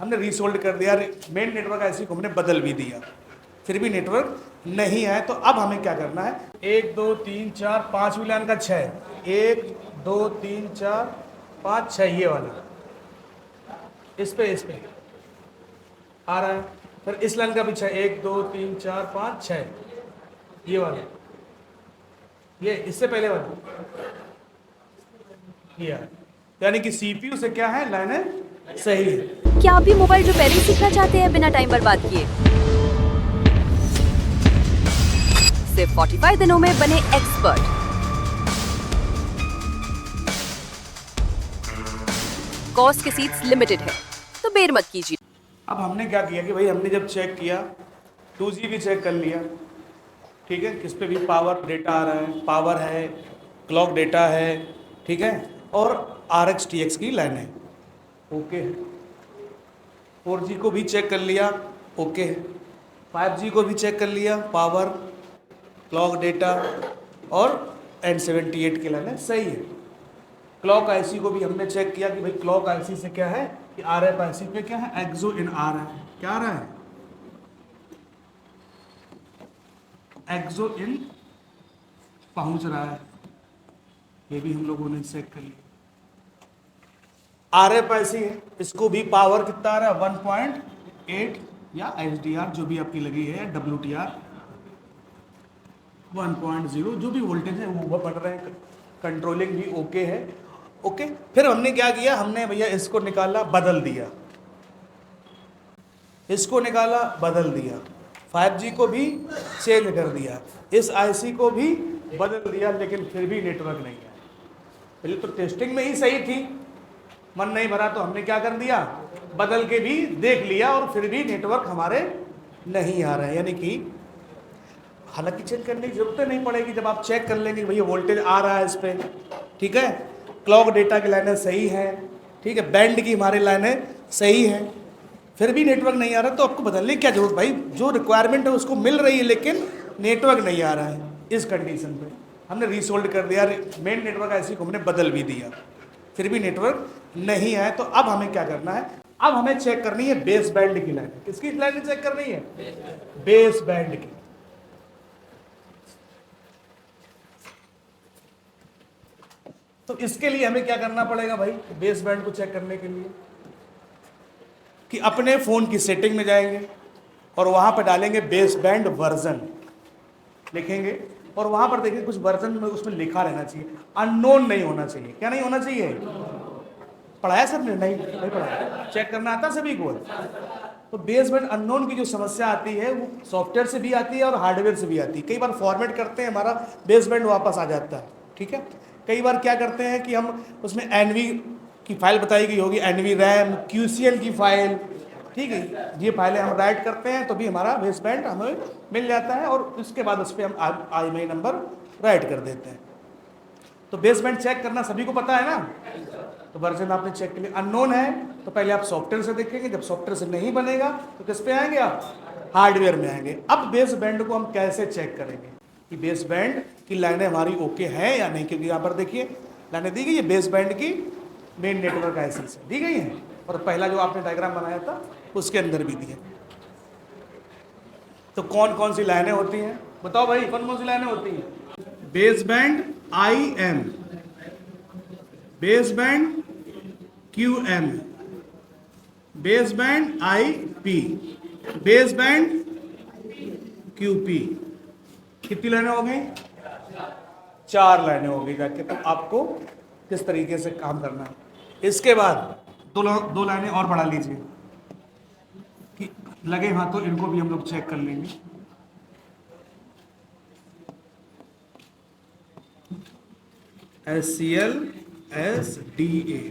हमने रीसोल्ड कर दिया, मेन नेटवर्क आईसी को हमने बदल भी दिया, फिर भी नेटवर्क नहीं आया। तो अब हमें क्या करना है, 1 2 3 4 5वीं लाइन का 6, 1 2 3 4 5 6 ये वाला, इस पे आ रहा है। फिर इस लाइन का भी 6, 1 2 3 4 5 6 ये वाला, ये इससे पहले वाला ये, यानी कि सीपीयू से क्या है, लाइनें सही है। क्या आप भी मोबाइल रिपेयरिंग सीखना चाहते हैं बिना टाइम बर्बाद किए? सिर्फ 45 दिनों में बने एक्सपर्ट। कॉस्ट के सीट्स लिमिटेड है, तो देर मत कीजिए। अब हमने क्या किया कि भाई हमने जब चेक किया 2G भी चेक कर लिया, ठीक है, किस पे भी पावर डेटा आ रहा है, पावर है, क्लॉक डेटा है, ठीक है, और RX-TX की लाइन है, ओके है। 4G को भी चेक कर लिया, ओके है। 5G को भी चेक कर लिया, पावर, क्लॉक डेटा और N78 की लाइन है, सही है। क्लॉक आईसी को भी हमने चेक किया कि भाई क्लॉक आईसी से क्या है कि RF आईसी पे क्या है, एक्सो इन आ रहा है, क्या आ रहा है, एक्सो इन पहुंच रहा है, ये भी हम लोगों ने चेक कर लिया। RF आईसी है, इसको भी पावर कितना आ रहा है, 1.8 या HDR जो भी आपकी लगी है, WTR 1.0, जो भी वोल्टेज है वो बढ़ रहे हैं, कंट्रोलिंग भी ओके है, ओके। फिर हमने क्या किया, हमने भैया इसको निकाला, बदल दिया, इसको निकाला, बदल दिया, 5G को भी चेंज कर दिया, इस आईसी को भी बदल दिया, लेकिन फिर भी नेटवर्क नहीं है। पहले तो टेस्टिंग में ही सही थी, मन नहीं भरा तो हमने क्या कर दिया, बदल के भी देख लिया और फिर भी नेटवर्क हमारे नहीं आ रहे हैं। यानी कि हालांकि चेक करने की जरूरत नहीं पड़ेगी, जब आप चेक कर लेंगे भैया वोल्टेज आ रहा है इस पर, ठीक है, क्लॉक डेटा की लाइनें सही है, ठीक है, बैंड की हमारी लाइनें सही है, फिर भी नेटवर्क नहीं आ रहा, तो आपको बदलने की क्या जरूरत भाई, जो रिक्वायरमेंट है उसको मिल रही है लेकिन नेटवर्क नहीं आ रहा है। इस कंडीशन पे हमने रीसोल्ड कर दिया, मेन नेटवर्क आईसी को हमने बदल भी दिया, फिर भी नेटवर्क नहीं आया। तो अब हमें क्या करना है, अब हमें चेक करनी है बेस बैंड की लाइन। किसकी लाइन चेक करनी है, बेस बैंड की। तो इसके लिए हमें क्या करना पड़ेगा भाई, बेस बैंड को चेक करने के लिए कि अपने फोन की सेटिंग में जाएंगे और वहां पर डालेंगे बेस बैंड वर्जन, लिखेंगे और वहां पर देखिए कुछ वर्जन में उसमें लिखा रहना चाहिए, अननोन नहीं होना चाहिए। क्या नहीं होना चाहिए, पढ़ाया सर ने, नहीं पढ़ाया, चेक करना आता सभी को। तो बेस बैंड अननोन की जो समस्या आती है वो सॉफ्टवेयर से भी आती है और हार्डवेयर से भी आती है। कई बार फॉर्मेट करते हैं, हमारा बेस बैंड वापस आ जाता है, ठीक है। कई बार क्या करते हैं कि हम उसमें एनवी की फाइल बताई गई होगी, एनवी रैम, QCL की फाइल, ठीक है, ये फाइलें हम राइट करते हैं तो भी हमारा बेस बैंड हमें मिल जाता है और उसके बाद उस पर हम IMEI नंबर राइट कर देते हैं। तो बेस बैंड चेक करना सभी को पता है ना, तो वर्जन आपने चेक कर लिया। अननोन है तो पहले आप सॉफ्टवेयर से देखेंगे, जब सॉफ्टवेयर से नहीं बनेगा तो किस पे आएंगे आप, हार्डवेयर में आएंगे। अब बेस बैंड को हम कैसे चेक करेंगे कि बेस बैंड की लाइनें हमारी ओके हैं या नहीं, क्योंकि यहाँ पर देखिए लाइनें दी गई है बेस बैंड की मेन नेटवर्क आईसी से दी गई हैं, और पहला जो आपने डायग्राम बनाया था उसके अंदर भी दिए। तो कौन कौन सी लाइनें होती हैं बताओ भाई, कौन कौन सी लाइनें होती हैं, base band IM, base band QM, base band IP, base band QP। कितनी लाइनें हो गई, 4 लाइनें हो गई जाके। तो आपको किस तरीके से काम करना है, इसके बाद दो लाइनें और बढ़ा लीजिए कि लगे हाँ तो इनको भी हम लोग चेक कर लेंगे। SCL SDA,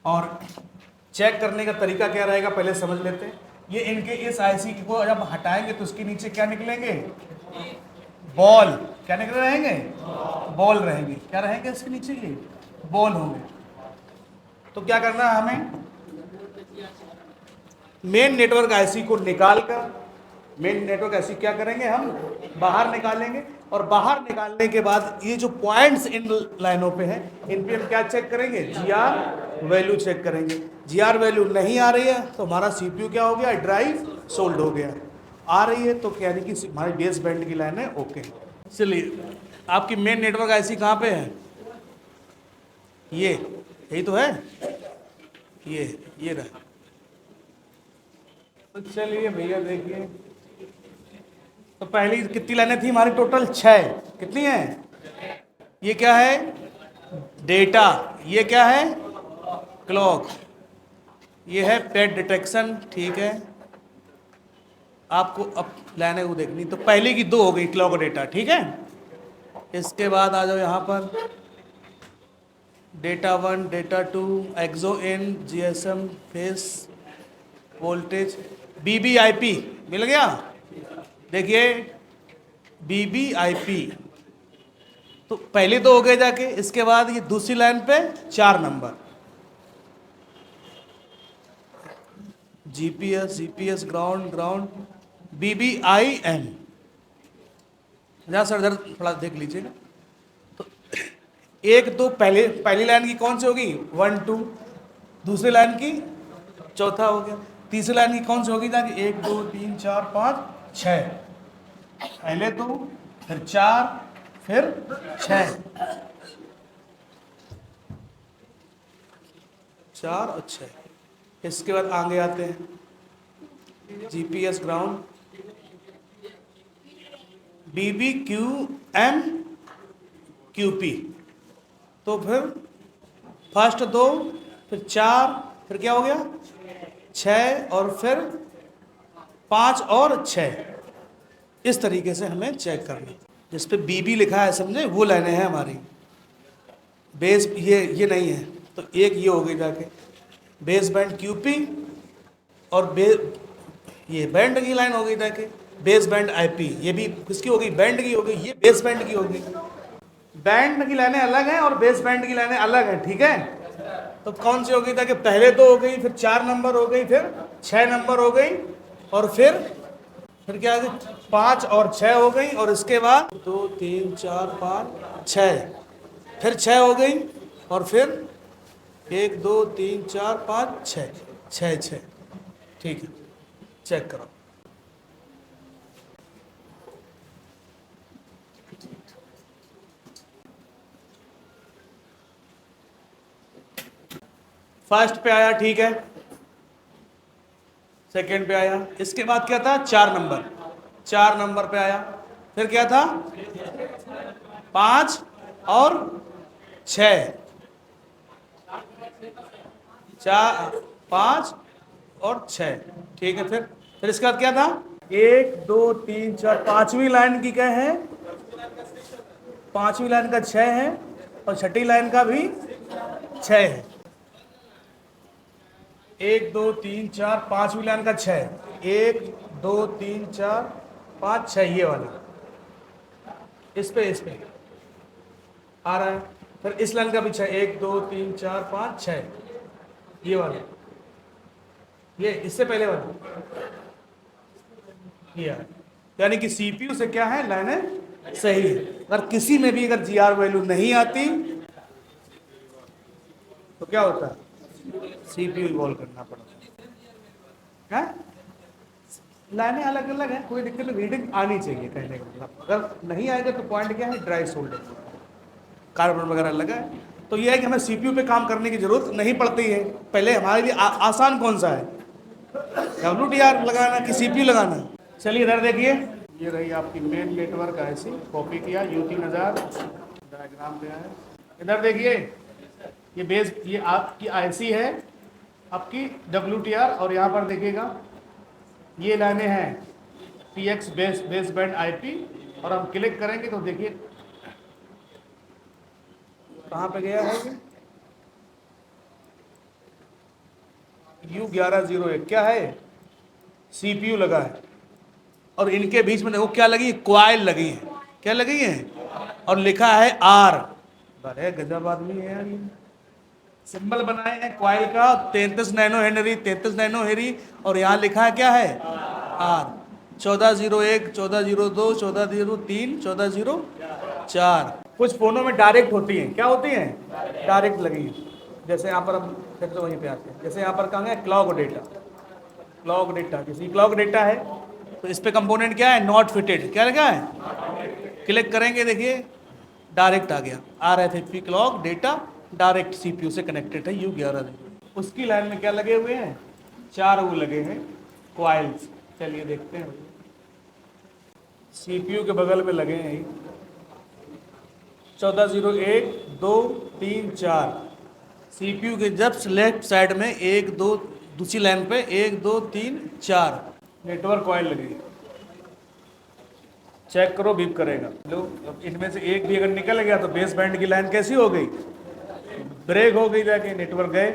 और चेक करने का तरीका क्या रहेगा पहले समझ लेते हैं। ये इनके इस आईसी को जब हटाएंगे तो उसके नीचे क्या निकलेंगे, बॉल, क्या निकले रहेंगे, बॉल रहेंगे, क्या रहेंगे इसके नीचे, ये बॉल होंगे। तो क्या करना है हमें, मेन नेटवर्क आईसी को निकालकर मेन नेटवर्क ऐसी क्या करेंगे हम बाहर निकालेंगे, और बाहर निकालने के बाद ये जो पॉइंट्स इन लाइनों पे हैं इन पे हम क्या चेक करेंगे, जीआर वैल्यू चेक करेंगे। जीआर वैल्यू नहीं आ रही है तो हमारा सीपीयू क्या हो गया, ड्राइव सोल्ड हो गया। आ रही है तो यानी कि हमारी बेस बैंड की लाइन है ओके। चलिए आपकी मेन नेटवर्क ऐसी कहाँ पे है, ये यही तो है, ये रहा। तो चलिए भैया देखिए, तो पहली कितनी लाइनें थी हमारी, टोटल 6। कितनी है, ये क्या है डेटा, ये क्या है क्लॉक, ये है पेट डिटेक्शन, ठीक है। आपको अब लाइनें वो देखनी, तो पहले की 2 हो गई क्लॉक और डेटा, ठीक है। इसके बाद आ जाओ यहाँ पर डेटा 1, डेटा 2, एक्सो इन, जीएसएम, फेस वोल्टेज, बीबीआईपी मिल गया। देखिए बीबीआईपी तो पहले 2 हो गए जाके, इसके बाद ये दूसरी लाइन पे 4 नंबर, जीपीएस, जीपीएस, ग्राउंड, बीबीआईएम। जहाँ सर इधर थोड़ा देख लीजिएगा, तो 1 2 पहली लाइन की कौन सी होगी 1 2, दूसरी लाइन की चौथा हो गया, तीसरी लाइन की कौन सी होगी जाके 1 2 3 4 5 6, पहले 2 फिर 4 फिर 6, 4 और 6। इसके बाद आगे आते हैं जीपीएस, ग्राउंड, बीबी क्यू एम क्यूपी, तो फिर फर्स्ट 2 फिर 4 फिर क्या हो गया 6 और फिर 5 और 6। इस तरीके से हमें चेक करना, जिस पे बीबी लिखा है समझे वो लाइनें हैं हमारी, बेस ये नहीं है, तो एक ये हो गई जाके बेस बैंड क्यूपी, और ये बैंड की लाइन हो गई जाके बेस बैंड आईपी, ये भी किसकी हो गई बैंड की हो गई, ये बेस बैंड की हो गई। बैंड की लाइनें अलग हैं और बेस बैंड की लाइनें अलग हैं, ठीक है। तो कौन सी हो गई था कि पहले 2 हो गई, फिर 4 नंबर हो गई, फिर 6 नंबर हो गई, और फिर क्या 5 और 6 हो गई, और इसके बाद 2 3 4 5 6, फिर 6 हो गई, और फिर 1 2 3 4 5 6 6 6, ठीक है। चेक करो, फर्स्ट पे आया, ठीक है, सेकंड पे आया, इसके बाद क्या था 4 नंबर पे आया, फिर क्या था 5 और 6, 4 5 और 6, ठीक है। फिर इसके बाद क्या था 1 2 3 4, पांचवी लाइन की क्या है, पांचवी लाइन का 6 है, और छठी लाइन का भी 6 है। 1 2 3 4, पांचवी लाइन का 6, 1 2 3 4 5 6, ये वाला इस पे आ रहा है। फिर इस लाइन का भी 6, 1 2 3 4 5 6, ये वाला, ये इससे पहले वाला ये है। यानी कि सीपीयू से क्या है लाइनें सही है। अगर किसी में भी अगर जीआर वैल्यू नहीं आती तो क्या होता है सीपीयू इवॉल्व करना पड़ता है। लाइनें अलग अलग है, कोई दिक्कत नहीं, रीडिंग आनी चाहिए कहने का मतलब। अगर नहीं आएगा तो पॉइंट क्या है ड्राई सोल्डर, कार्बन वगैरह लगा है। तो ये है कि हमें सीपीयू पे काम करने की जरूरत नहीं पड़ती है। पहले हमारे लिए आसान कौन सा है, WTR लगाना कि सीपीयू लगाना। चलिए इधर देखिए, ये रही आपकी मेन नेटवर्क ऐसी कॉपी किया, U3000 डायग्राम दिया है। इधर देखिए ये बेस, ये आपकी आईसी है आपकी WTR, और यहाँ पर देखिएगा ये लाइनें हैं PX बेस बैंड IP, और हम क्लिक करेंगे तो देखिए कहाँ पे गया है U1101, क्या है CPU लगा है, और इनके बीच में देखो क्या लगी, क्वाइल लगी है, क्या लगी है, और लिखा है R। बड़े गजब आदमी है यार, ये सिंबल बनाए हैं क्वाइल का 33 नैनो हेनरी, 33 नैनो हेनरी, और यहाँ लिखा है क्या है R। 1401, 1402, 1403, 1404। कुछ फ़ोनों में डायरेक्ट होती हैं, क्या होती हैं? डायरेक्ट लगी हैं। जैसे यहाँ पर हम फिर से वहीं पे आते हैं, जैसे यहाँ पर कहाँ है क्लॉक डेटा। क्लॉक डेटा, किसी क्लॉक डेटा है तो इस पे कंपोनेंट क्या है? Not fitted. क्या लगा है? क्लिक करेंगे, देखिए डायरेक्ट आ गया। RFFP clock data direct CPU से कनेक्टेड है U11। उसकी लाइन में क्या लगे हुए हैं? 4 वो लगे हैं कॉइल्स। चलिए देखते हैं। CPU के बगल में लगे हैं 1401, 2, 3, 4। CPU के जस्ट लेफ्ट साइड में 1, 2, दूसरी लाइन पे 1, 2, 3, 4 नेटवर्क कॉइल लगी। चेक करो, बीप करेगा। लो, अब इनमें से एक भी अगर निकल गया तो बेस बैंड की लाइन कैसी हो गई? ब्रेक हो गई, जाके नेटवर्क गए।